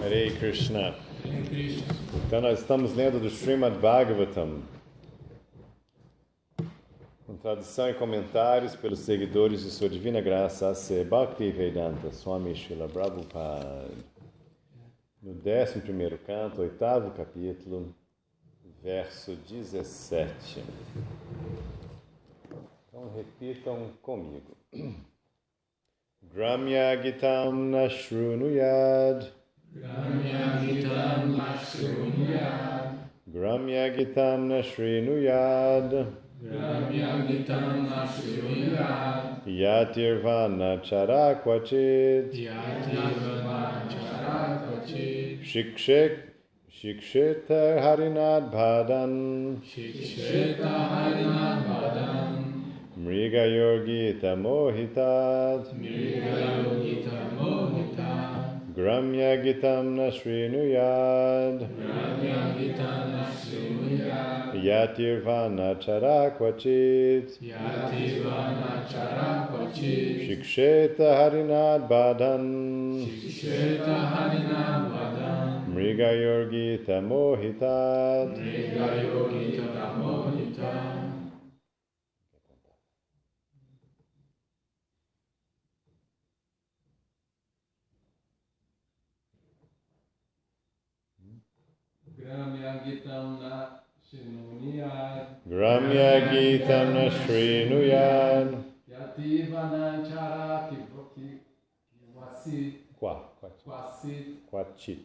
Hare Krishna. Então nós estamos lendo do Srimad Bhagavatam, com tradução e comentários pelos seguidores de Sua Divina Graça A.C. Bhaktivedanta Swami Srila Prabhupada. No 11º canto, 8º capítulo, verso 17. Então repitam comigo. Gramya Gitam Nashrunuyad. Gramya Gitam Nashrunuyad. Gramya Gitam Nashrunuyad. Gramya Gitam Nashrunuyad. Yatirvana Charakwachit. Yatirvana Charakwachit. Shiksheta Harinad Bhadan. Shiksheta Harinad Bhadan. Mriga Yogita Mohitat. Mriga Yogita Mohitat. Gramya Gitam Nashrunuyad. Gramya Gitam Nashrunuyad. Yatirvana Charakwachit. Yatirvana Charakwachit. Shiksheta Harinad Bhadan. Shiksheta Harinad Bhadan. Mriga Yogita Mohitat. Mriga Yogita Mohitat. Gramya Gitam Nashrunuyad. Gramya Gitam Nashrunuyad. Yativana Charakwachit. Kwachit.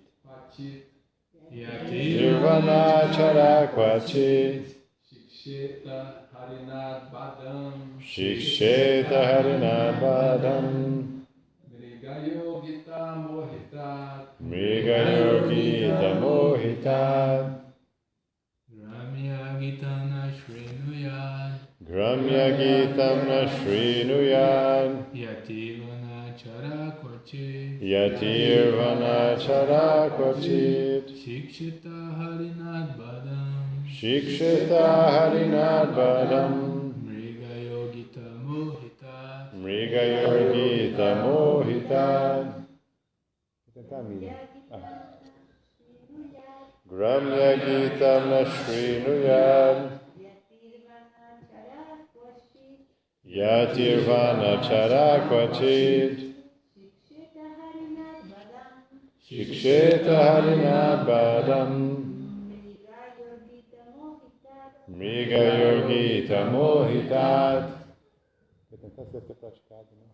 Yatirvana Yatirvana Charakwachit. Shiksheta Harinad Bhadan. Shiksheta Harinad Bhadan. Mriga Yogita Mohitat. Mriga Yogita Mohitat. Gramya Gitam Nashrunuyad. Gramya Gitam Nashrunuyad. Yatirvana Charakwachit. Yatirvana Charakwachit. Shiksheta Harinad Bhadan. Shiksheta Harinad Bhadan. Mriga Yogita Mohitat. Mriga Yogita Mohitat. Vou tentar a minha. Gramya Gitam Nashrunuyad. Yatirvana Charakwachit. Shiksheta Harinad Bhadan. Mriga Yogita Mohitat. Vou tentar ser praticado, né?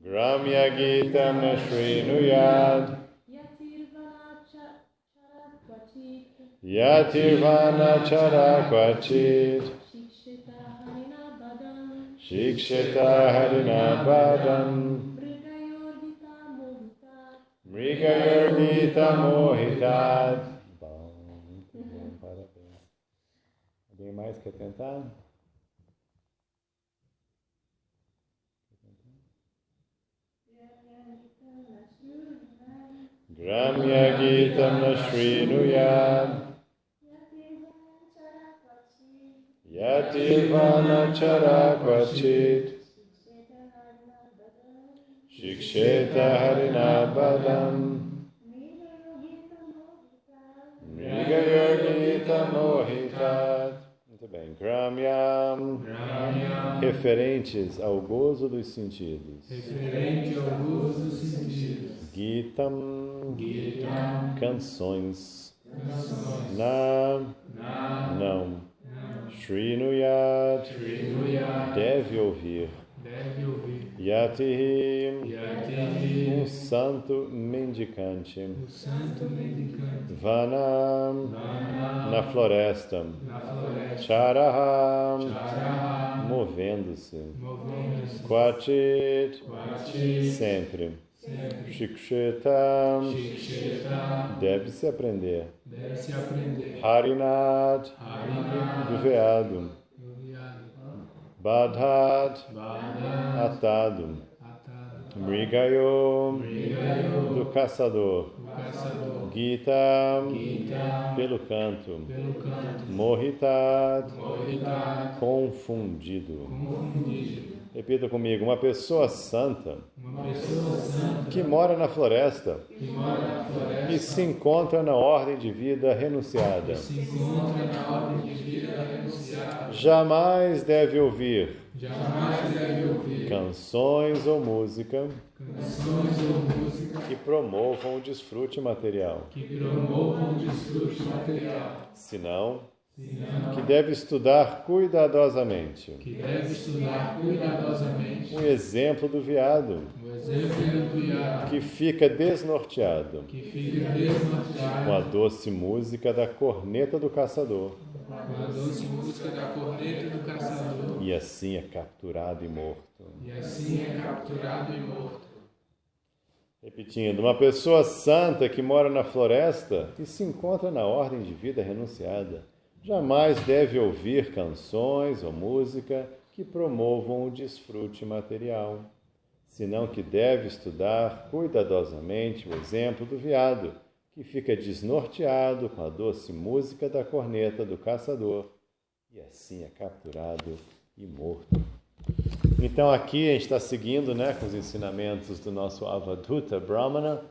Gramya Gitam Nashrunuyad. Yatirvana Charakwachit. Shiksheta Harinad Bhadan. Mriga Yogita Mohitat. Bom, muito bom, parabéns. Alguém mais quer tentar? Gramya Gitam Nashrunuyad. Yatirvana Charakwachit. Shiksheta Harinad Bhadan. Mriga Yogita Mohitat. Muito bem. Gramya. Referentes ao gozo dos sentidos. Referente ao gozo dos sentidos. Gitam. Canções. Não. Srinuyad. Deve ouvir. Yati. Um santo mendicante. Vana. Na floresta. Charaha. Movendo-se. Kwachit. Sempre. Shiksheta. Deve-se aprender. Harinad. Do veado. Badhat. Atado. Mrigayo. Do caçador. Gita. Pelo canto. Mohitat. Confundido. Repita comigo. Uma pessoa santa Uma pessoa santa que mora na floresta que mora na floresta e se encontra na ordem de vida renunciada se encontra na ordem de vida renunciada jamais deve ouvir jamais deve ouvir canções ou música canções ou música que promovam o desfrute material, que promovam o desfrute material, senão senão que deve estudar cuidadosamente que deve estudar cuidadosamente um exemplo do veado o exemplo do viado que fica desnorteado que fica desnorteado com a doce música da corneta do caçador com a doce música da corneta do caçador, e assim é capturado e morto. e assim é capturado e morto. Repetindo, uma pessoa santa que mora na floresta e se encontra na ordem de vida renunciada jamais deve ouvir canções ou música que promovam o desfrute material, senão que deve estudar cuidadosamente o exemplo do veado, que fica desnorteado com a doce música da corneta do caçador, e assim é capturado e morto. Então aqui a gente está seguindo, né, com os ensinamentos do nosso Avadhuta Brahmana,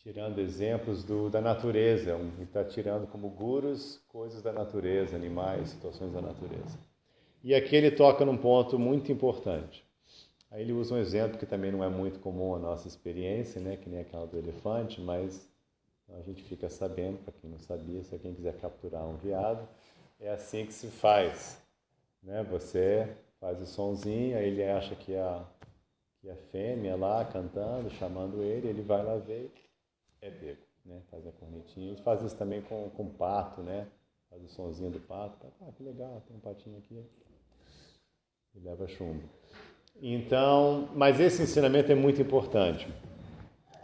tirando exemplos da natureza, ele está tirando como gurus coisas da natureza, animais, situações da natureza. E aqui ele toca num ponto muito importante. Aí ele usa um exemplo que também não é muito comum à nossa experiência, né, que nem aquela do elefante, mas a gente fica sabendo, para quem não sabia, se alguém quiser capturar um veado, é assim que se faz, né? Você faz o sonzinho, aí ele acha que a fêmea lá cantando, chamando ele vai lá ver, é pego, né? Faz a cornetinha. Eles fazem isso também com pato, né? Faz o sonzinho do pato, que legal, tem um patinho aqui, e leva chumbo. Então, mas esse ensinamento é muito importante.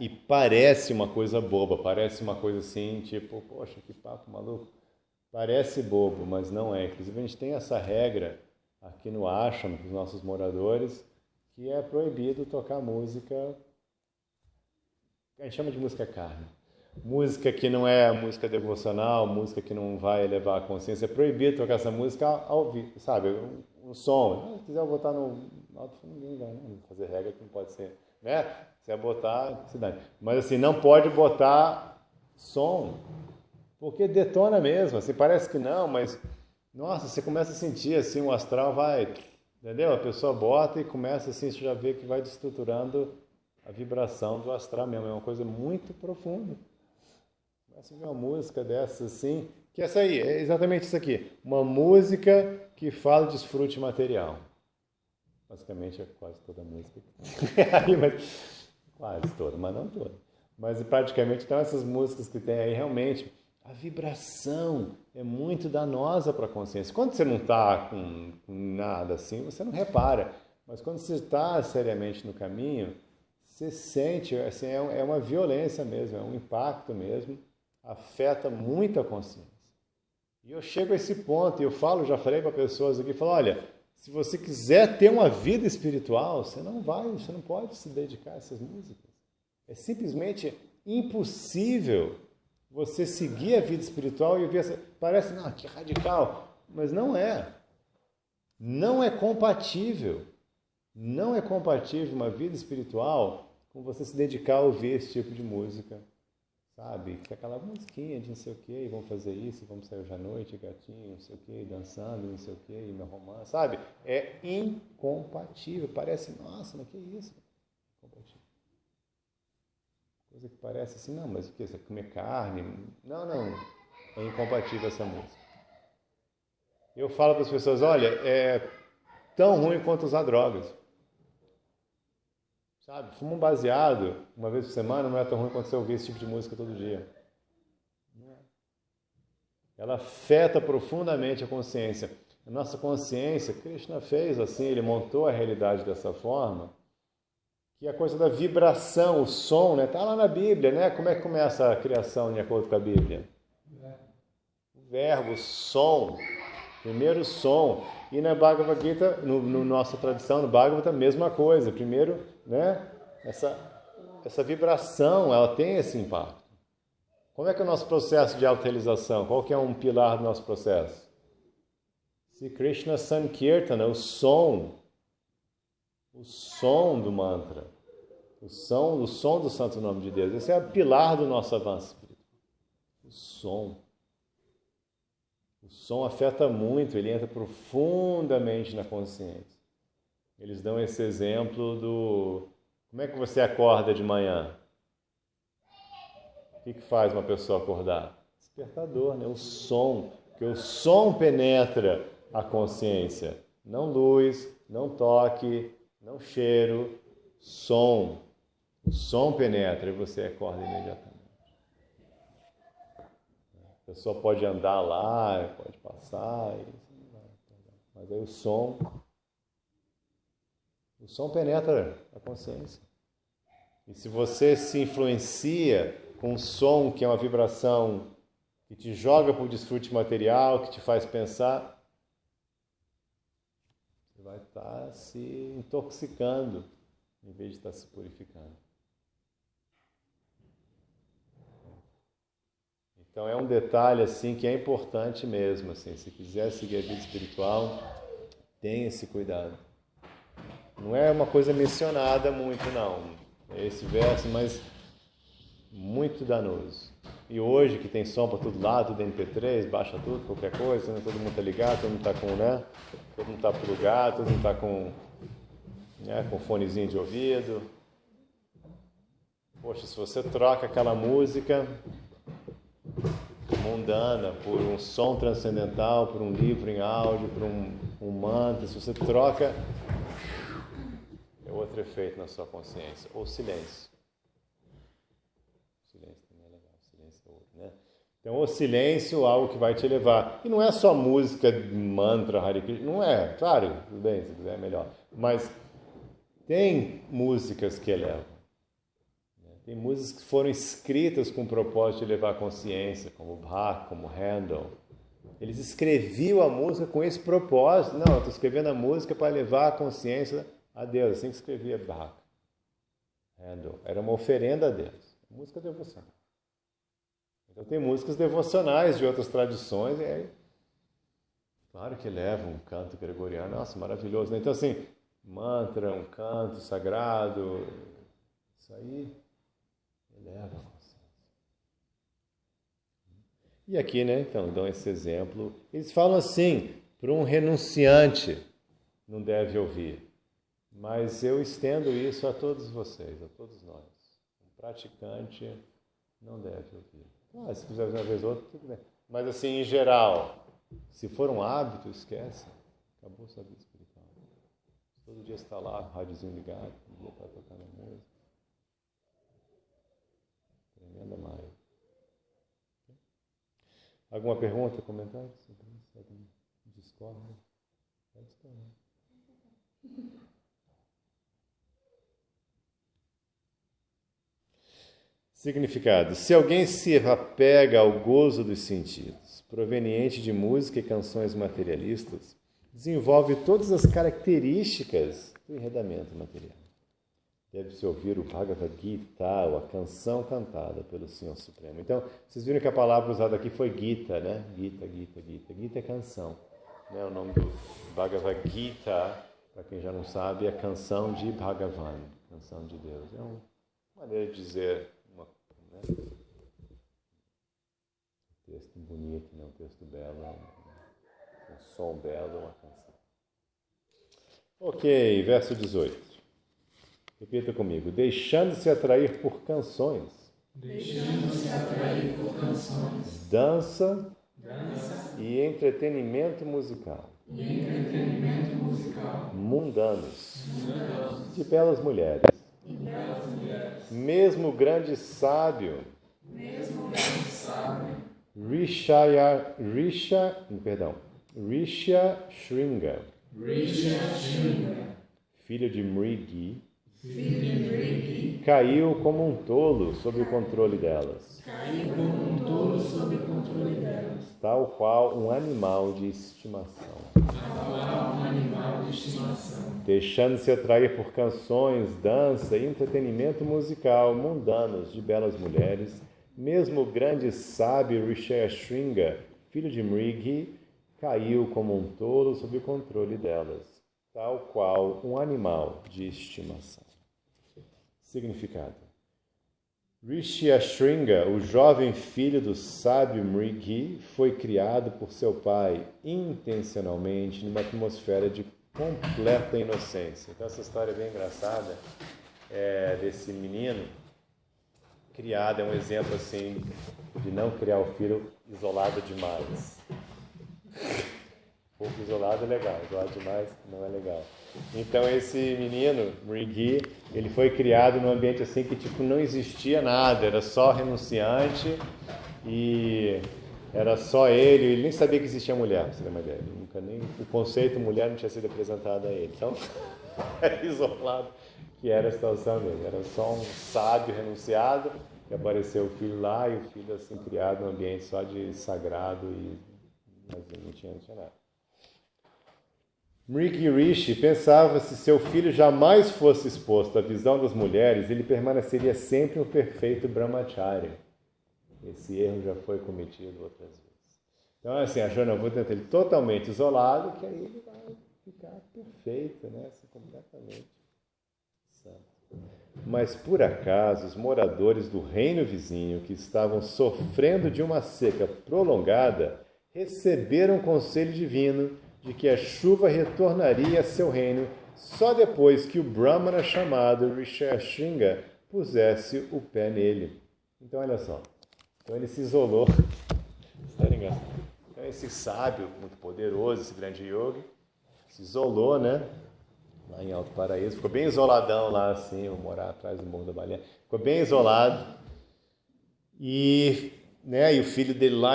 E parece uma coisa boba, parece uma coisa assim, tipo, poxa, que papo maluco. Parece bobo, mas não é. Inclusive, a gente tem essa regra aqui no ashram, para os nossos moradores, que é proibido tocar música, a gente chama de música karma. Música que não é música devocional, música que não vai elevar a consciência. É proibido tocar essa música ao vivo, sabe? Um som. Se quiser botar no alto, ninguém vai fazer regra que não pode ser, né? Se é botar, se dá. Mas assim, não pode botar som, porque detona mesmo. Assim, parece que não, mas nossa, você começa a sentir assim, o astral vai, entendeu? A pessoa bota e começa assim, você já vê que vai destruturando a vibração do astral mesmo. É uma coisa muito profunda. Começa a ver uma música dessa assim, que essa aí, é exatamente isso aqui. Uma música que fala de desfrute material. Basicamente é quase toda a música. Quase toda, mas não toda. Mas praticamente, então, essas músicas que tem aí, realmente, a vibração é muito danosa para a consciência. Quando você não está com nada assim, você não repara. Mas quando você está seriamente no caminho, você sente, assim, é uma violência mesmo, é um impacto mesmo, afeta muito a consciência. E eu chego a esse ponto, e eu falo, já falei para pessoas aqui, falo, olha, se você quiser ter uma vida espiritual, você não pode se dedicar a essas músicas. É simplesmente impossível você seguir a vida espiritual e ver, parece, não, que radical, mas não é. Não é compatível. Não é compatível uma vida espiritual com você se dedicar a ouvir esse tipo de música. Sabe? Que é aquela musiquinha de não sei o que, e vamos fazer isso, vamos sair hoje à noite, gatinho, não sei o que, dançando, não sei o que, e meu romance, sabe? É incompatível. Parece, nossa, mas que isso? Incompatível. Coisa que parece assim, não, mas o que? Você comer carne? Não. É incompatível essa música. Eu falo para as pessoas, olha, é tão ruim quanto usar drogas. Sabe, fuma um baseado uma vez por semana não é tão ruim quanto você ouvir esse tipo de música todo dia. Não é. Ela afeta profundamente a consciência. A nossa consciência, Krishna fez assim, ele montou a realidade dessa forma, que a coisa da vibração, o som, né? Está lá na Bíblia, né? Como é que começa a criação de acordo com a Bíblia? O verbo, o som. Primeiro o som. E na Bhagavad Gita, no nossa tradição, no Bhagavata, a mesma coisa. Primeiro, né, essa vibração, ela tem esse impacto. Como é que é o nosso processo de auto-realização? Qual que é um pilar do nosso processo? Se Krishna Sankirtana, o som, o som do mantra, o som do santo nome de Deus. Esse é o pilar do nosso avanço espiritual. O som. O som afeta muito, ele entra profundamente na consciência. Eles dão esse exemplo do... Como é que você acorda de manhã? O que faz uma pessoa acordar? Despertador, né? O som. Porque o som penetra a consciência. Não luz, não toque, não cheiro. Som. O som penetra e você acorda imediatamente. A pessoa pode andar lá, pode passar, mas aí o som penetra a consciência. E se você se influencia com um som que é uma vibração que te joga para o desfrute material, que te faz pensar, você vai estar se intoxicando em vez de estar se purificando. Então é um detalhe assim que é importante mesmo, assim, se quiser seguir a vida espiritual, tenha esse cuidado. Não é uma coisa mencionada muito, não, esse verso, mas muito danoso. E hoje que tem som para todo lado, tudo MP3, baixa tudo, qualquer coisa, né? Todo mundo está ligado, todo mundo está com, né? Todo mundo está plugado, todo mundo está com fonezinho de ouvido. Poxa, se você troca aquela música mundana por um som transcendental, por um livro em áudio, por um mantra, se você troca, é outro efeito na sua consciência. Ou silêncio. Silêncio também é legal, silêncio é outro, né? Então, o silêncio é algo que vai te elevar. E não é só música, mantra, Hare Krishna, não é, claro, tudo bem, se quiser é melhor. Mas tem músicas que elevam. Tem músicas que foram escritas com o propósito de elevar a consciência, como Bach, como Handel. Eles escreviam a música com esse propósito. Não, eu estou escrevendo a música para levar a consciência a Deus. Assim que escrevia Bach, Handel. Era uma oferenda a Deus. Música devocional. Então tem músicas devocionais de outras tradições. E aí, claro que levam um canto gregoriano. Nossa, maravilhoso, né? Então assim, mantra, um canto sagrado, isso aí eleva a consciência. E aqui, né, então, dão esse exemplo. Eles falam assim, para um renunciante não deve ouvir. Mas eu estendo isso a todos vocês, a todos nós. Um praticante não deve ouvir. Se quiser uma vez ou outra, tudo bem. Mas assim, em geral, se for um hábito, esquece. Acabou sua vida espiritual. Todo dia está lá, com o rádiozinho ligado, todo dia está tocando música. Tremenda Maia. Alguma pergunta, comentário? Algum discorda? Pode discordar. Significado. Se alguém se apega ao gozo dos sentidos, proveniente de música e canções materialistas, desenvolve todas as características do enredamento material. Deve-se ouvir o Bhagavad Gita, ou a canção cantada pelo Senhor Supremo. Então, vocês viram que a palavra usada aqui foi Gita, né? Gita, Gita, Gita. Gita é canção. Né? O nome do Bhagavad Gita, para quem já não sabe, é canção de Bhagavan, canção de Deus. É uma maneira de dizer um texto bonito, né? Um texto belo, um som belo, uma canção. Ok, verso 18. Repita comigo. Deixando-se atrair por canções. Deixando-se atrair por canções. Dança e entretenimento musical. Mundanos. De belas mulheres. Mesmo grande sábio. Risha Shringa. Filho de Mrigi. Caiu como um tolo sob o controle delas. Tal qual um animal de estimação. Deixando-se atrair por canções, dança e entretenimento musical mundanos de belas mulheres, mesmo o grande sábio Rishayashringa, filho de Mrigi, caiu como um tolo sob o controle delas. tal qual um animal de estimação. Significado. Rishi Ashringa, o jovem filho do sábio Mrigi, foi criado por seu pai intencionalmente numa atmosfera de completa inocência. Então essa história é bem engraçada, desse menino criado, é um exemplo assim de não criar o filho isolado demais. Pouco isolado é legal, isolado demais não é legal. Então esse menino, Mrigi, ele foi criado num ambiente assim que tipo não existia nada, era só renunciante e era só ele nem sabia que existia mulher, pra você ter uma ideia. Nunca nem o conceito mulher não tinha sido apresentado a ele. Então era isolado, que era a situação dele. Era só um sábio renunciado, que apareceu o filho lá e o filho assim criado num ambiente só de sagrado mas não tinha nada. Mrigi Rishi pensava se seu filho jamais fosse exposto à visão das mulheres, ele permaneceria sempre um perfeito brahmachari. Esse erro já foi cometido outras vezes. Então, assim, achou, não, vou tentar ele totalmente isolado, que aí ele vai ficar perfeito, né? Assim, completamente santo. Mas, por acaso, os moradores do reino vizinho, que estavam sofrendo de uma seca prolongada, receberam um conselho divino de que a chuva retornaria a seu reino só depois que o Brahmana chamado Rishi Ashringa pusesse o pé nele. Então, olha só. Então, ele se isolou. Então, esse sábio, muito poderoso, esse grande yogi, se isolou, né? Lá em Alto Paraíso. Ficou bem isoladão lá, assim, vou morar atrás do Morro da Baleia. Ficou bem isolado. E o filho dele lá,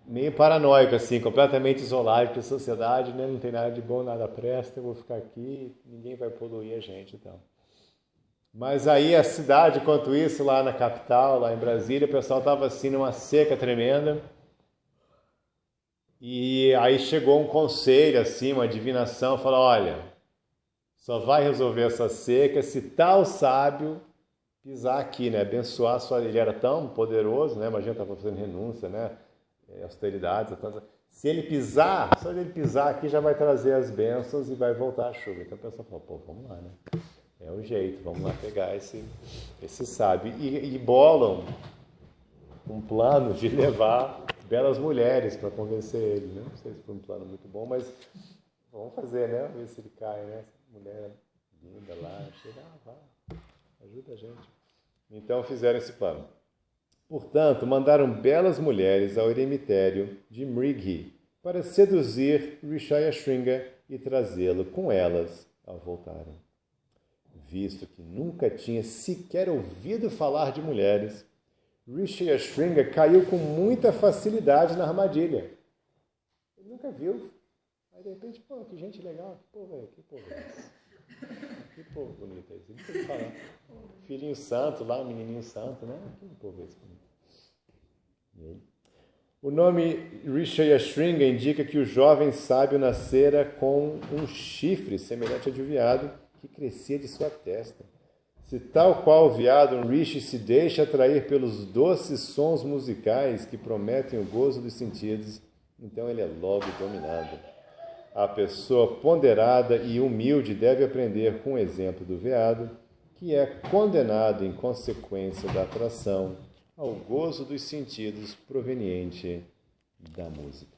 meio paranoico, assim, completamente isolado da sociedade, né? Não tem nada de bom, nada presta, eu vou ficar aqui, ninguém vai poluir a gente, então. Mas aí a cidade, enquanto isso, lá na capital, lá em Brasília, o pessoal estava assim numa seca tremenda. E aí chegou um conselho, assim, uma divinação, falou, olha, só vai resolver essa seca se tal sábio pisar aqui, né? Abençoar a sua... Ele era tão poderoso, né? Imagina, estava fazendo renúncia, né? Austeridades, se ele pisar, só ele pisar aqui já vai trazer as bênçãos e vai voltar a chuva. Então a pessoa falou, pô, vamos lá, né? É o jeito, vamos lá pegar esse sábio. E bolam um plano de levar belas mulheres para convencer ele, né? Não sei se foi um plano muito bom, mas vamos fazer, né? Ver se ele cai, né? Essa mulher linda lá, chega, vai, ajuda a gente. Então fizeram esse plano. Portanto, mandaram belas mulheres ao eremitério de Mrigi para seduzir Rishi Ashringa e trazê-lo com elas ao voltarem. Visto que nunca tinha sequer ouvido falar de mulheres, Rishi Ashringa caiu com muita facilidade na armadilha. Ele nunca viu. Aí de repente, pô, que gente legal, que povo é esse? Que povo bonito é esse? Ele tem que falar. Filhinho santo lá, menininho santo, né? Que povo é esse bonito? O nome Rishi Ashringa indica que o jovem sábio nascera com um chifre semelhante a de um veado que crescia de sua testa. Se tal qual o veado, um Rishi se deixa atrair pelos doces sons musicais que prometem o gozo dos sentidos, então ele é logo dominado. A pessoa ponderada e humilde deve aprender com o exemplo do veado, que é condenado em consequência da atração ao gozo dos sentidos proveniente da música.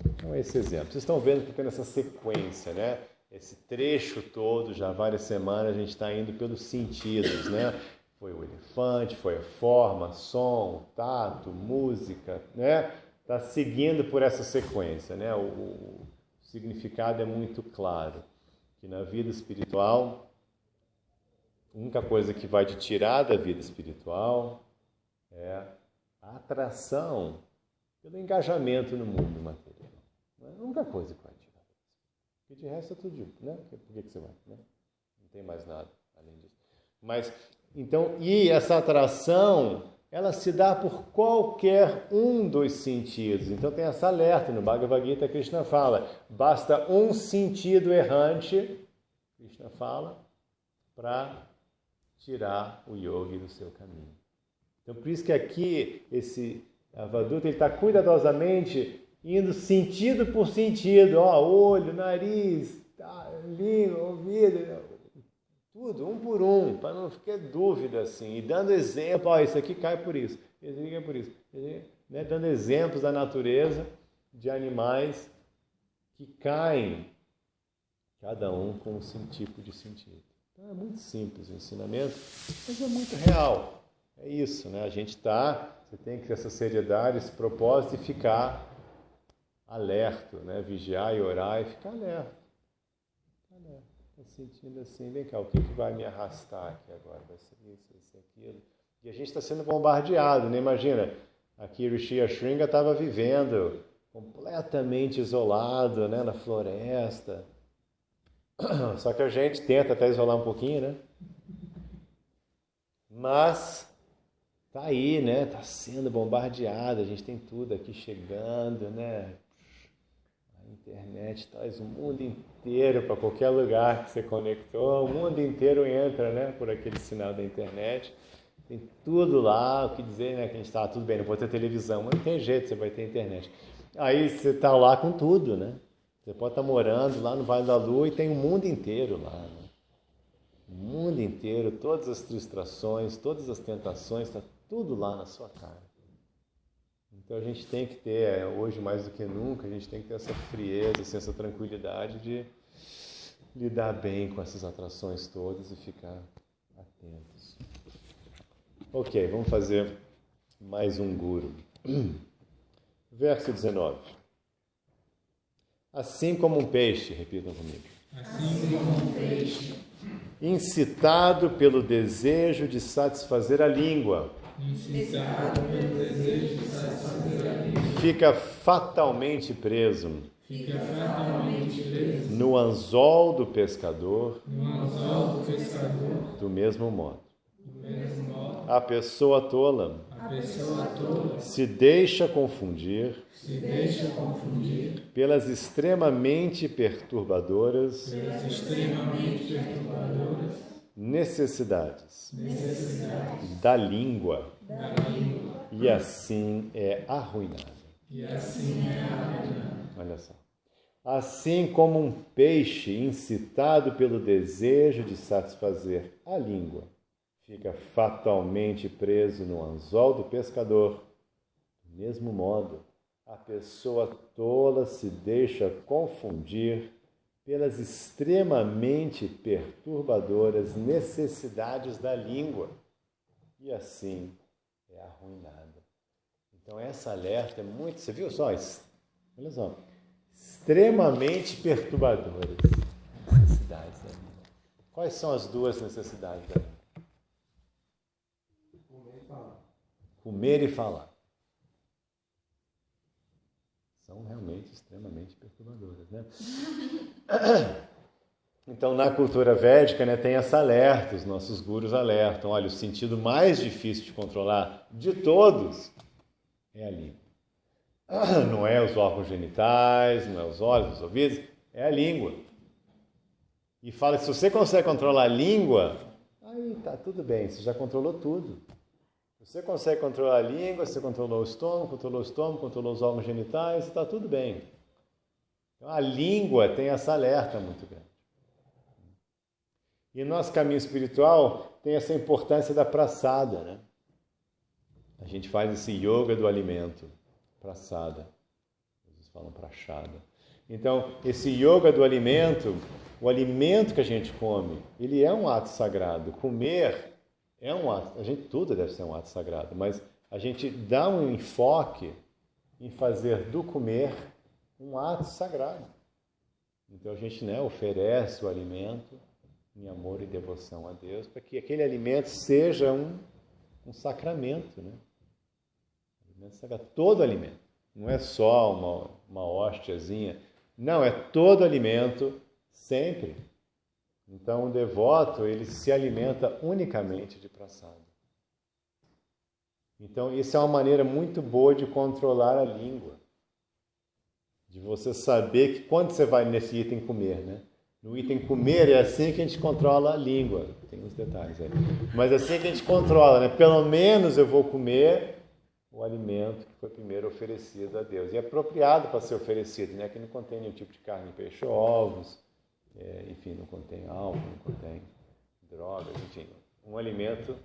Então, esse exemplo. Vocês estão vendo que tem essa sequência, né? Esse trecho todo, já há várias semanas, a gente está indo pelos sentidos, né? Foi o elefante, foi a forma, som, tato, música, né? Está seguindo por essa sequência, né? O significado é muito claro, que na vida espiritual, a única coisa que vai te tirar da vida espiritual é a atração pelo engajamento no mundo material. É a única coisa que vai tirar. Porque de resto é tudo, né? Por que você vai? Né? Não tem mais nada além disso. Mas, então, e essa atração, ela se dá por qualquer um dos sentidos. Então tem essa alerta no Bhagavad Gita, Krishna fala, basta um sentido errante, Krishna fala, para tirar o yogi do seu caminho. Então, por isso que aqui, esse Avaduta, ele está cuidadosamente indo sentido por sentido, olho, nariz, língua, ouvido, tudo, um por um, para não ficar dúvida assim, e dando exemplo, ó, isso aqui cai por isso, isso aqui cai por isso, né? Dando exemplos da natureza de animais que caem, cada um com um tipo de sentido. Então é muito simples o ensinamento, mas é muito real. É isso, né? Você tem que ter essa seriedade, esse propósito e ficar alerta, né? Vigiar e orar e ficar alerta. Estou sentindo assim, vem cá, o que vai me arrastar aqui agora? Vai ser isso, vai ser aquilo. E a gente está sendo bombardeado, né? Imagina, aqui Rishi Ashringa estava vivendo completamente isolado, né? Na floresta. Só que a gente tenta até isolar um pouquinho, né? Mas tá aí, né? Tá sendo bombardeado, a gente tem tudo aqui chegando, né? A internet traz o mundo inteiro para qualquer lugar que você conectou, o mundo inteiro entra, né? Por aquele sinal da internet. Tem tudo lá, o que dizer, né? Que a gente tá tudo bem, não pode ter televisão, mas não tem jeito, você vai ter internet. Aí você tá lá com tudo, né? Você pode estar morando lá no Vale da Lua e tem o mundo inteiro lá, né? O mundo inteiro, todas as frustrações, todas as tentações, está tudo lá na sua cara. Então a gente tem que ter, hoje mais do que nunca, a gente tem que ter essa frieza, assim, essa tranquilidade de lidar bem com essas atrações todas e ficar atentos. Ok, vamos fazer mais um guru. Verso 19. Assim como um peixe, repitam comigo. Assim como um peixe, incitado pelo desejo de satisfazer a língua, incitado pelo desejo de satisfazer a língua, fica fatalmente preso fica fatalmente preso no anzol do pescador, no anzol do pescador. do mesmo modo. Do mesmo modo, A pessoa tola a pessoa tola se deixa confundir se deixa confundir pelas extremamente perturbadoras pelas extremamente perturbadoras necessidades necessidades da língua da língua, e assim é arruinada. e assim é arruinada. Olha só. Assim como um peixe incitado pelo desejo de satisfazer a língua fica fatalmente preso no anzol do pescador, do mesmo modo, a pessoa tola se deixa confundir pelas extremamente perturbadoras necessidades da língua e assim é arruinada. Então essa alerta é muito, você viu só? Olha só, extremamente perturbadoras necessidades da língua. Quais são as duas necessidades da língua? Comer e falar. São realmente extremamente perturbadoras, né? Então, na cultura védica, né, tem essa alerta, os nossos gurus alertam, olha, o sentido mais difícil de controlar de todos é a língua. Não é os órgãos genitais, não é os olhos, os ouvidos, é a língua. E fala que se você consegue controlar a língua, aí tá tudo bem, você já controlou tudo. Você consegue controlar a língua, você controlou o estômago, controlou os órgãos genitais, está tudo bem. Então, a língua tem essa alerta muito grande. E o nosso caminho espiritual tem essa importância da praçada, né? A gente faz esse yoga do alimento, praçada. Eles falam prachada. Então, esse yoga do alimento, o alimento que a gente come, ele é um ato sagrado. Comer é um ato, tudo deve ser um ato sagrado, mas a gente dá um enfoque em fazer do comer um ato sagrado. Então a gente, né, oferece o alimento em amor e devoção a Deus, para que aquele alimento seja um sacramento, né? Todo alimento, não é só uma hóstiazinha, não, é todo alimento sempre. Então, o devoto, ele se alimenta unicamente de praçada. Então, isso é uma maneira muito boa de controlar a língua. De você saber que quando você vai nesse item comer, né? No item comer é assim que a gente controla a língua. Tem uns detalhes aí. Mas é assim que a gente controla, né? Pelo menos eu vou comer o alimento que foi primeiro oferecido a Deus. E é apropriado para ser oferecido, né? Que não contém nenhum tipo de carne, peixe, ovos. enfim, não contém álcool, não contém drogas, enfim, um alimento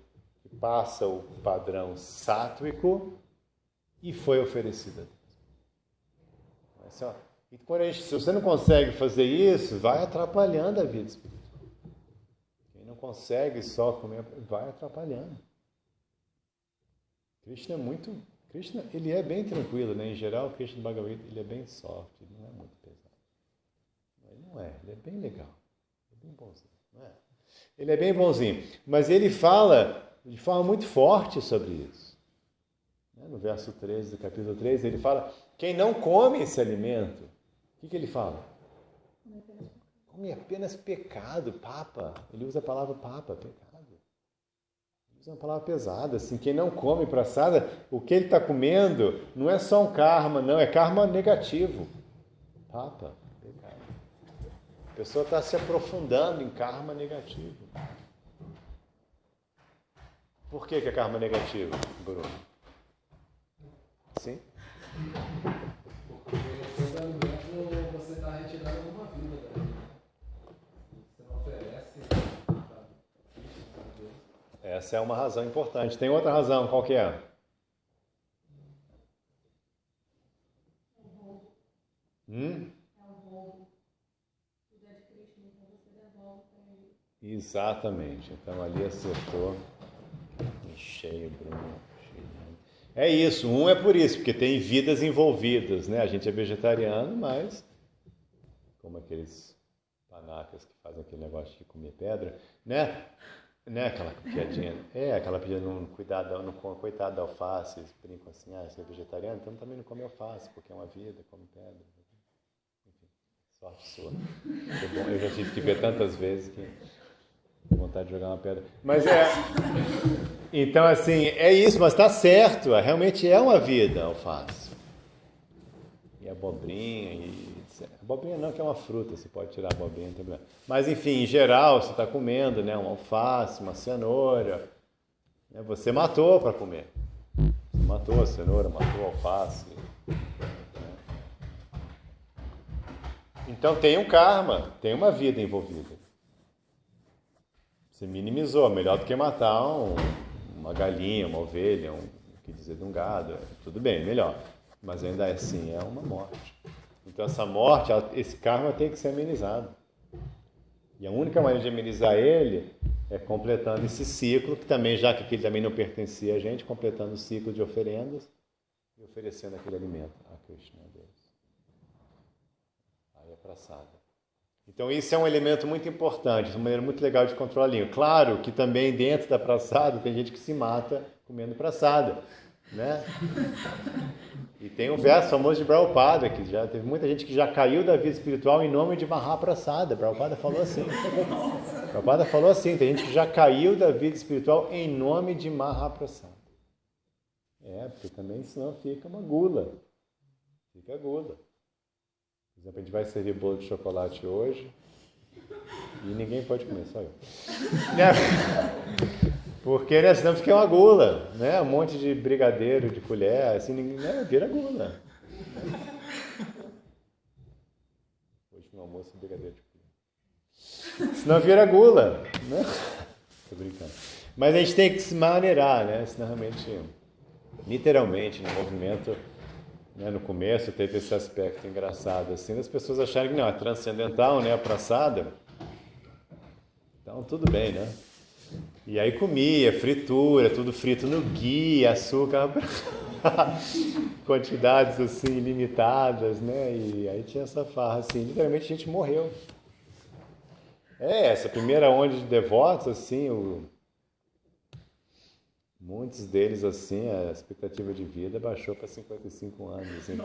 que passa o padrão sáttvico e foi oferecido a Deus. Assim, ó, e quando se você não consegue fazer isso, vai atrapalhando a vida espiritual. Quem não consegue só comer, vai atrapalhando. Krishna ele é bem tranquilo, né? Em geral, o Krishna Bhagavad Gita, ele é bem soft, ele não é muito pesado. Ele não é, ele é bem legal, é bem bonzinho, não é? Ele é bem bonzinho, mas ele fala de forma muito forte sobre isso. No verso 13 do capítulo 3, ele fala, quem não come esse alimento, o que ele fala? Come apenas pecado, papa. Ele usa a palavra papa, pecado. Ele usa uma palavra pesada, assim, quem não come prasada, o que ele está comendo não é só um karma, não, é karma negativo. Papa, pecado. A pessoa está se aprofundando em karma negativo. Por que é karma negativo, Bruno? Sim? Porque todo alimento você está retirando alguma vida daí. Você não oferece para Deus. Essa é uma razão importante. Tem outra razão, qual que é? É o roubo. É o roubo. Tudo é de Krishna, então você devolve para ele. Exatamente. Então ali acertou. Cheio, Bruno. É isso, é por isso, porque tem vidas envolvidas, né? A gente é vegetariano, mas como aqueles panacas que fazem aquele negócio de comer pedra, né? Aquela piadinha, aquela piadinha, coitado da alface, eles brincam assim, você é vegetariano, então também não come alface, porque é uma vida, come pedra. Enfim, sorte sua. Foi bom, eu já tive que ver tantas vezes que vontade de jogar uma pedra. Mas então, assim, é isso, mas está certo, realmente é uma vida, alface. E abobrinha, abobrinha não, que é uma fruta, você pode tirar a abobrinha, não tem problema. Mas, enfim, em geral, você está comendo, né, uma alface, uma cenoura, né, você matou para comer. Você matou a cenoura, matou a alface. Né? Então, tem um karma, tem uma vida envolvida. Você minimizou, melhor do que matar uma galinha, uma ovelha, que dizer de um gado, tudo bem, melhor. Mas ainda assim é uma morte. Então essa morte, esse karma tem que ser amenizado. E a única maneira de amenizar ele é completando esse ciclo, que também, já que aquele também não pertencia a gente, completando o ciclo de oferendas e oferecendo aquele alimento a Krishna, a Deus. Aí é prasada. Então isso é um elemento muito importante, uma maneira muito legal de controlar. Claro que também dentro da praçada tem gente que se mata comendo praçada, né? E tem um verso famoso de Prabhupada, que já teve muita gente que já caiu da vida espiritual em nome de Mahaprasada. Prabhupada falou assim. Prabhupada falou assim, tem gente que já caiu da vida espiritual em nome de Mahaprasada. Porque também senão fica uma gula. Fica gula. Por exemplo, a gente vai servir bolo de chocolate hoje e ninguém pode comer, só eu. Porque, né, senão fica uma gula, né? Um monte de brigadeiro, de colher, assim, vira gula. Hoje no almoço, brigadeiro de colher. Senão vira gula, né? Tô brincando. Mas a gente tem que se maneirar, né? Senão realmente, literalmente, no movimento... No começo teve esse aspecto engraçado, assim, das pessoas acharem que não, é transcendental, né, a praçada. Então, tudo bem, né? E aí comia, fritura, tudo frito no ghee, açúcar, quantidades, assim, ilimitadas, né? E aí tinha essa farra, assim, literalmente a gente morreu. Essa primeira onda de devotos, assim, muitos deles, assim, a expectativa de vida baixou para 55 anos, assim,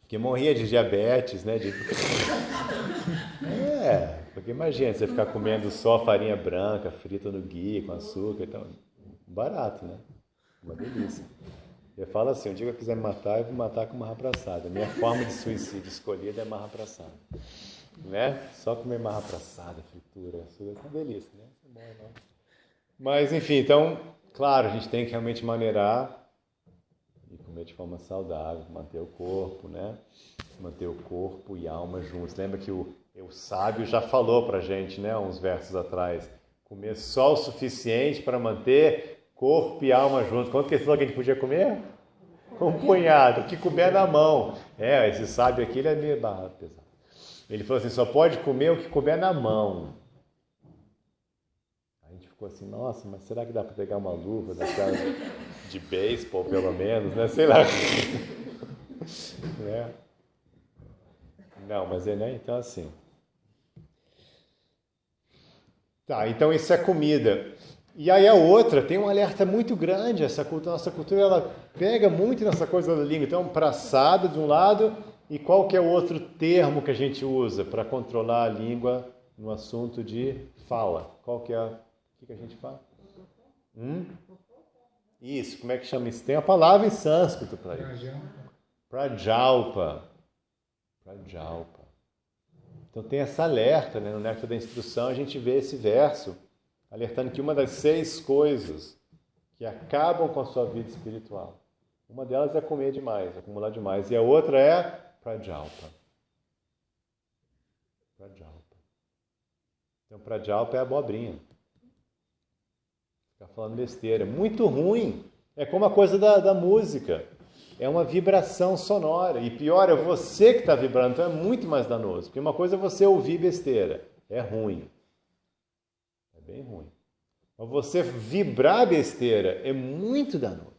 que morria de diabetes, né? Porque imagina, você ficar comendo só farinha branca, frita no ghee, com açúcar e tal. Barato, né? Uma delícia. Eu falo assim, um dia que eu quiser me matar, eu vou matar com Mahaprasada. Minha forma de suicídio escolhida é Mahaprasada. Né? Só comer Mahaprasada, fritura, açúcar, é uma delícia, né? Isso é bom, não? Mas, enfim, então, claro, a gente tem que realmente maneirar e comer de forma saudável, manter o corpo, né? Manter o corpo e a alma juntos. Lembra que O sábio já falou para a gente, né, uns versos atrás, comer só o suficiente para manter corpo e alma juntos. Quanto que ele falou que a gente podia comer? Com um punhado, o que couber na mão. Esse sábio aqui, ele é meio pesado. Ele falou assim, só pode comer o que couber na mão. A gente ficou assim, nossa, mas será que dá para pegar uma luva daquela de beisebol, pelo menos, né? Sei lá. Né? Não, mas ele é, então assim. Tá, então isso é comida. E aí a outra, tem um alerta muito grande, nossa cultura, ela pega muito nessa coisa da língua. Então, praçada de um lado, e qual que é o outro termo que a gente usa para controlar a língua no assunto de fala? Qual que é, o que a gente fala? Isso, como é que chama isso? Tem a palavra em sânscrito para isso. Prajalpa. Prajalpa. Então tem essa alerta, né? No Néctar da Instrução a gente vê esse verso, alertando que uma das 6 coisas que acabam com a sua vida espiritual, uma delas é comer demais, acumular demais, e a outra é prajalpa. Prajalpa. Então prajalpa é abobrinha. Ficar falando besteira. Muito ruim. É como a coisa da música. É uma vibração sonora. E pior, é você que está vibrando. Então é muito mais danoso. Porque uma coisa é você ouvir besteira. É ruim. É bem ruim. Mas você vibrar besteira é muito danoso.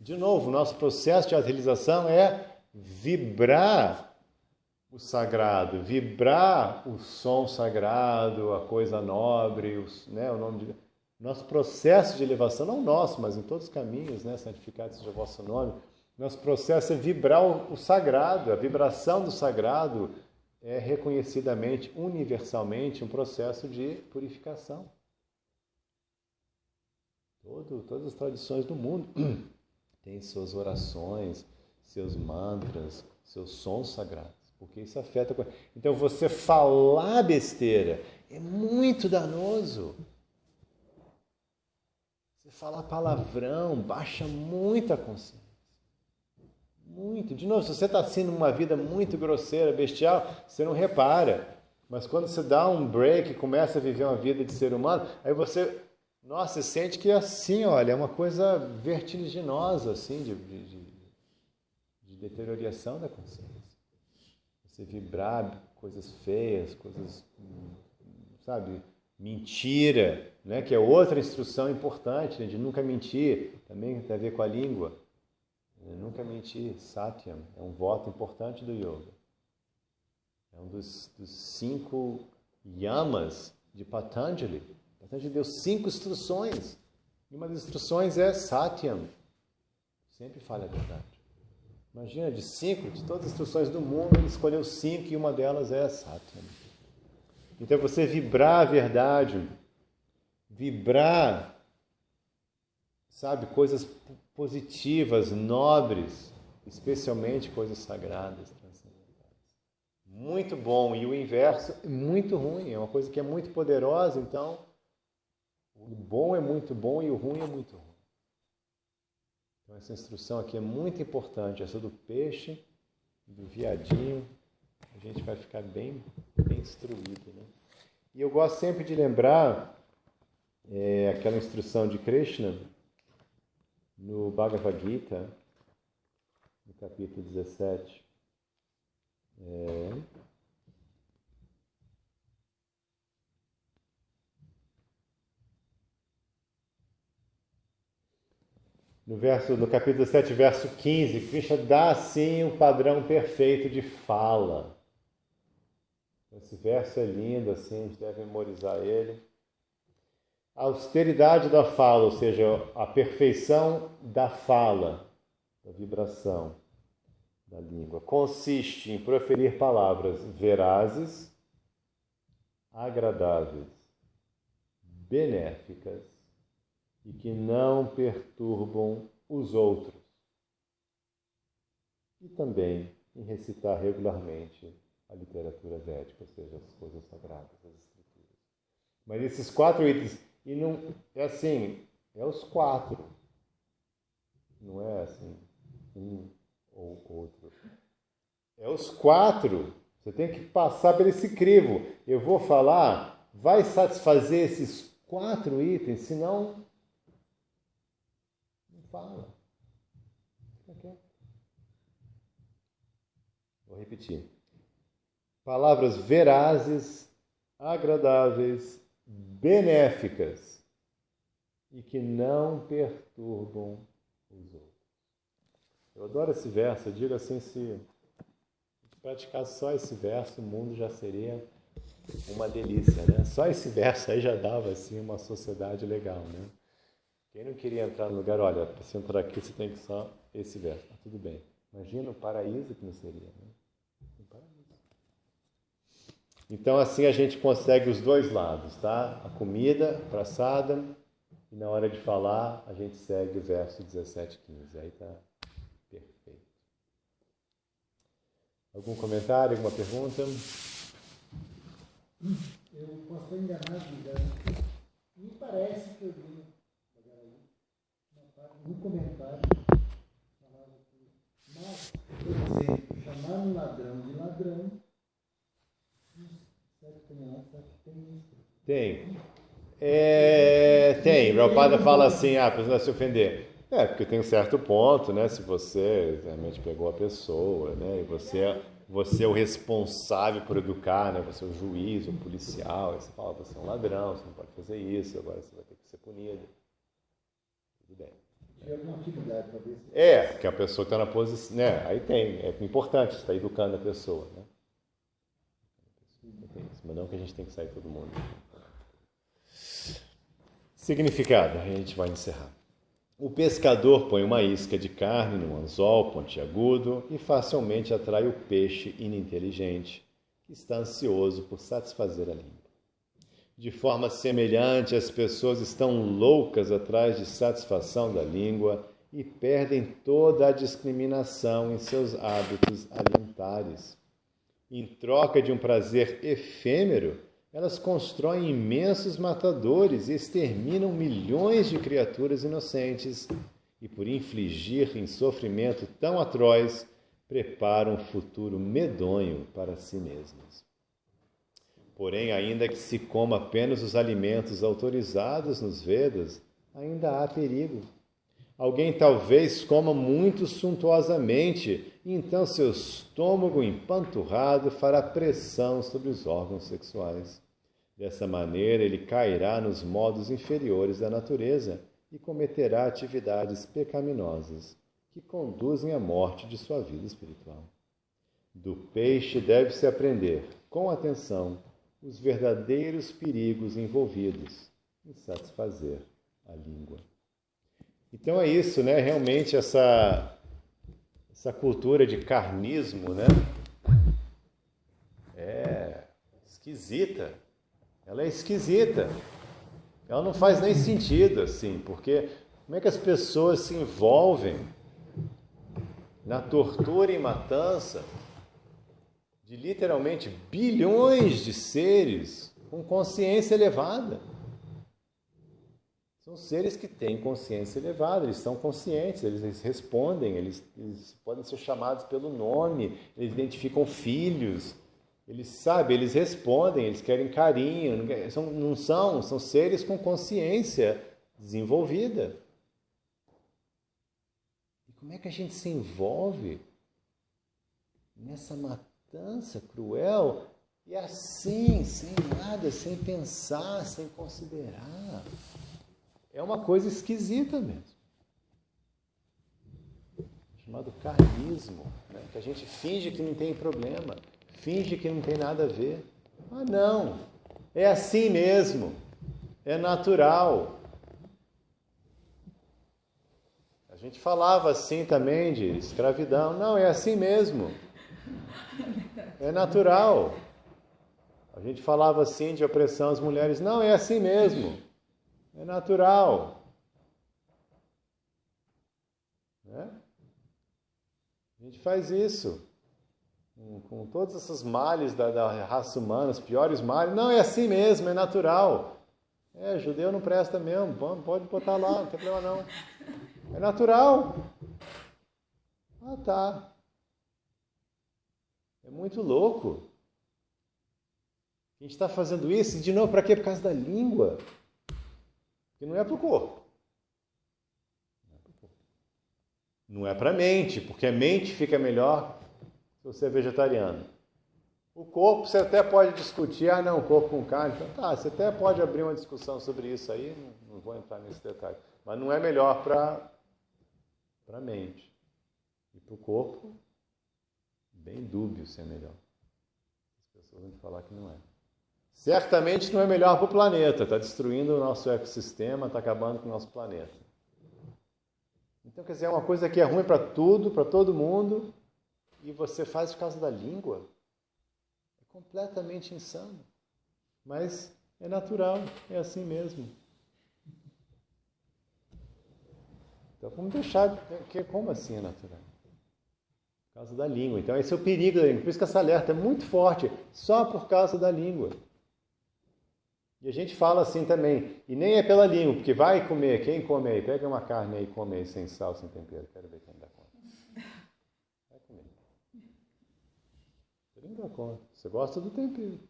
De novo, o nosso processo de realização é vibrar o sagrado. Vibrar o som sagrado, a coisa nobre, o nome de... Nosso processo de elevação, não nosso, mas em todos os caminhos, né? Santificado seja o vosso nome. Nosso processo é vibrar o sagrado. A vibração do sagrado é reconhecidamente, universalmente, um processo de purificação. Todas as tradições do mundo têm suas orações, seus mantras, seus sons sagrados, porque isso afeta... Então, você falar besteira é muito danoso. Você falar palavrão baixa muito a consciência. Muito. De novo, se você está sendo uma vida muito grosseira, bestial, você não repara. Mas quando você dá um break e começa a viver uma vida de ser humano, aí você, nossa, sente que assim, olha, é uma coisa vertiginosa, assim, de deterioração da consciência. Você vibrar coisas feias, coisas, sabe, mentira, né, que é outra instrução importante, né, de nunca mentir, também tem a ver com a língua. Nunca mentir, Satyam, é um voto importante do yoga. É um dos 5 yamas de Patanjali. Patanjali deu 5 instruções. E uma das instruções é Satyam. Sempre fale a verdade. Imagina, de todas as instruções do mundo, ele escolheu 5 e uma delas é Satyam. Então você vibrar a verdade, vibrar, sabe, coisas positivas, nobres, especialmente coisas sagradas, transcendentais. Muito bom. E o inverso é muito ruim. É uma coisa que é muito poderosa, então o bom é muito bom e o ruim é muito ruim. Então essa instrução aqui é muito importante. Essa do peixe, do viadinho, a gente vai ficar bem instruído, né? E eu gosto sempre de lembrar aquela instrução de Krishna no Bhagavad Gita, no capítulo 17. No capítulo 17, verso 15, Krishna dá assim um padrão perfeito de fala. Esse verso é lindo, assim, a gente deve memorizar ele. A austeridade da fala, ou seja, a perfeição da fala, da vibração da língua, consiste em proferir palavras verazes, agradáveis, benéficas e que não perturbam os outros. E também em recitar regularmente a literatura védica, ou seja, as coisas sagradas, as escrituras. Mas esses 4 itens, e não é assim, é os 4. Não é assim, um ou outro. É os 4. Você tem que passar por esse crivo. Eu vou falar, vai satisfazer esses 4 itens, senão não fala. Fica quieto. Vou repetir. Palavras verazes, agradáveis, benéficas e que não perturbam os outros. Eu adoro esse verso. Eu digo assim, se praticar só esse verso, o mundo já seria uma delícia, né? Só esse verso aí já dava assim uma sociedade legal, né? Quem não queria entrar no lugar, olha, para você entrar aqui você tem que só esse verso. Ah, tudo bem. Imagina o paraíso que não seria, né? Um paraíso. Então assim a gente consegue os dois lados, tá? A comida, a praçada, e na hora de falar a gente segue o verso 17, 15. Aí tá perfeito. Algum comentário, alguma pergunta? Eu posso estar enganado, mas me parece que eu vi um comentário falava que, mas, por exemplo, chamar um ladrão de ladrão, será que tem isso? Tem. Tem. Prabhupada fala assim, a pessoa vai se ofender. Porque tem um certo ponto, né? Se você realmente pegou a pessoa, né? E você é o responsável por educar, né? Você é o juiz, o policial. Aí você fala, você é um ladrão, você não pode fazer isso, agora você vai ter que ser punido. Tudo bem. Tem alguma atividade, talvez? Que a pessoa está na posição, né? Aí tem. É importante, você está educando a pessoa, né? Mas não que a gente tem que sair todo mundo. Significado, a gente vai encerrar. O pescador põe uma isca de carne num anzol pontiagudo e facilmente atrai o peixe ininteligente, que está ansioso por satisfazer a língua. De forma semelhante, as pessoas estão loucas atrás de satisfação da língua e perdem toda a discriminação em seus hábitos alimentares. Em troca de um prazer efêmero, elas constroem imensos matadores e exterminam milhões de criaturas inocentes e, por infligir em sofrimento tão atroz, preparam um futuro medonho para si mesmas. Porém, ainda que se coma apenas os alimentos autorizados nos Vedas, ainda há perigo. Alguém talvez coma muito suntuosamente e então seu estômago empanturrado fará pressão sobre os órgãos sexuais. Dessa maneira, ele cairá nos modos inferiores da natureza e cometerá atividades pecaminosas que conduzem à morte de sua vida espiritual. Do peixe deve-se aprender, com atenção, os verdadeiros perigos envolvidos em satisfazer a língua. Então é isso, né? Realmente essa cultura de carnismo, né? É esquisita. Ela é esquisita. Ela não faz nem sentido, assim, porque como é que as pessoas se envolvem na tortura e matança de literalmente bilhões de seres com consciência elevada? São seres que têm consciência elevada, eles são conscientes, eles respondem, eles podem ser chamados pelo nome, eles identificam filhos, eles sabem, eles respondem, eles querem carinho, são seres com consciência desenvolvida. E como é que a gente se envolve nessa matança cruel e assim, sem nada, sem pensar, sem considerar? É uma coisa esquisita mesmo. Chamado carnismo, né? Que a gente finge que não tem problema, finge que não tem nada a ver. Ah, não, é assim mesmo, é natural. A gente falava assim também de escravidão. Não, é assim mesmo, é natural. A gente falava assim de opressão às mulheres. Não, é assim mesmo. É natural. Né? A gente faz isso com todas essas males da raça humana, os piores males. Não, é assim mesmo, é natural. Judeu não presta mesmo, pode botar lá, não tem problema não. É natural. Ah, tá. É muito louco. A gente está fazendo isso, de novo, para quê? Por causa da língua. Porque não é para o corpo. Não é para a mente, porque a mente fica melhor se você é vegetariano. O corpo, você até pode discutir, não, corpo com carne. Então, tá, você até pode abrir uma discussão sobre isso aí, não vou entrar nesse detalhe. Mas não é melhor para a mente. E para o corpo, bem dúbio se é melhor. As pessoas vão falar que não é. Certamente não é melhor para o planeta, está destruindo o nosso ecossistema, está acabando com o nosso planeta. Então, quer dizer, é uma coisa que é ruim para tudo, para todo mundo, e você faz por causa da língua. É completamente insano. Mas é natural, é assim mesmo. Então, vamos deixar... Como assim é natural? Por causa da língua. Então, esse é o perigo da língua. Por isso que essa alerta é muito forte, só por causa da língua. E a gente fala assim também, e nem é pela língua, porque vai comer, quem come aí? Pega uma carne aí e come aí, sem sal, sem tempero. Quero ver quem dá conta. Vai comer. Você não dá conta. Você gosta do tempero.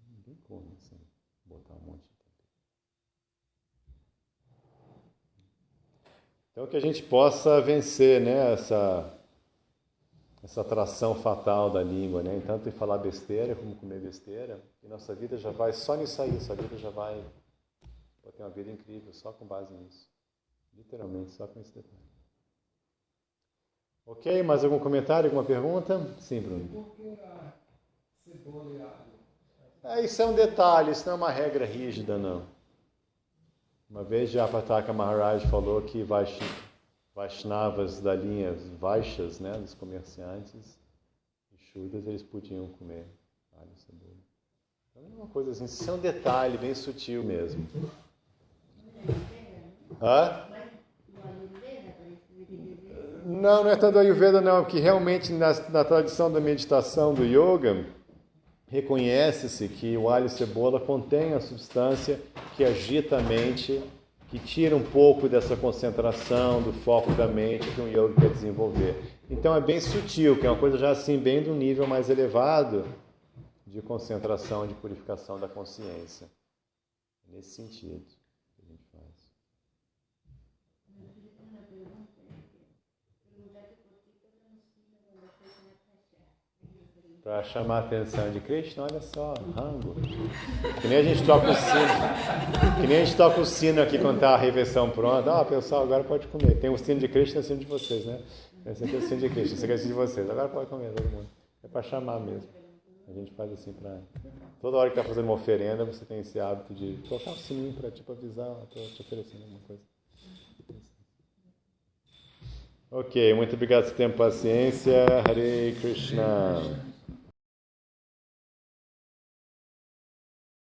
Ninguém come assim, botar um monte de tempero. Então que a gente possa vencer, né, essa atração fatal da língua, né? Tanto em falar besteira como comer besteira, e nossa vida já vai só nisso aí, nossa vida já vai ter uma vida incrível só com base nisso. Literalmente, só com esse detalhe. Ok, mais algum comentário, alguma pergunta? Sim, Bruno. Por que a cebola e alho? Isso é um detalhe, isso não é uma regra rígida, não. Uma vez Japataka Maharaj falou que Vaishnavas da linha Vaixas, né, dos comerciantes, e Shuddhas, eles podiam comer alho e cebola. Então é uma coisa assim, isso é um detalhe bem sutil mesmo. Hã? Não é tanto Ayurveda não, porque realmente na tradição da meditação do yoga, reconhece-se que o alho e cebola contém a substância que agita a mente, que tira um pouco dessa concentração, do foco da mente que um yoga quer desenvolver. Então é bem sutil, que é uma coisa já assim, bem do nível mais elevado de concentração, de purificação da consciência. Nesse sentido que a gente faz. Para chamar a atenção de Krishna, olha só, rango. Que nem a gente toca o sino. Que nem a gente toca o sino aqui quando está a refeição pronta. Pessoal, agora pode comer. Tem o sino de Krishna e o sino de vocês, né? Esse aqui é o sino de Krishna, esse aqui é o sino de vocês. Agora pode comer, todo mundo. É para chamar mesmo. A gente faz assim para... Toda hora que está fazendo uma oferenda, você tem esse hábito de tocar o sininho para tipo avisar, estou te oferecendo alguma coisa. Ok, muito obrigado por ter paciência. Hare Krishna.